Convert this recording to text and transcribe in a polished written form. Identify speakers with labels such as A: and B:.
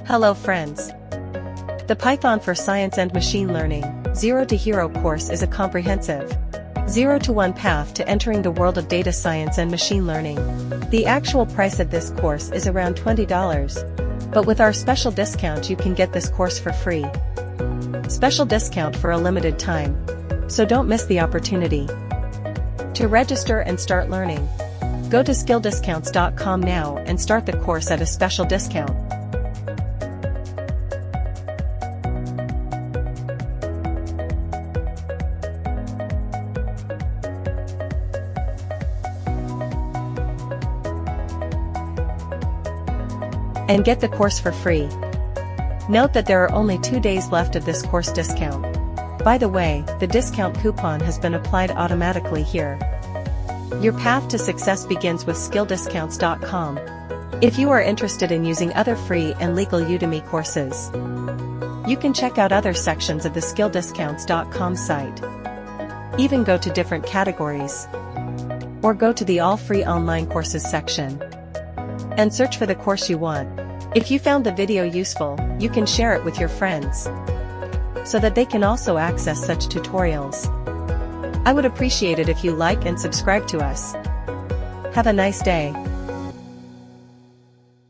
A: Hello friends. The Python for Science and Machine Learning, Zero to Hero course is a comprehensive 0 to 1 path to entering the world of data science and machine learning. The actual price of this course is around $20, but with our special discount you can get this course for free. Special discount for a limited time, so don't miss the opportunity. To register and start learning, go to skilldiscounts.com now and start the course at a special discount. And get the course for free. Note that there are only 2 days left of this course discount. By the way, the discount coupon has been applied automatically here. Your path to success begins with skilldiscounts.com. If you are interested in using other free and legal Udemy courses, you can check out other sections of the skilldiscounts.com site. Even go to different categories, or go to the all free online courses section and search for the course you want. If you found the video useful, you can share it with your friends, so that they can also access such tutorials. I would appreciate it if you like and subscribe to us. Have a nice day.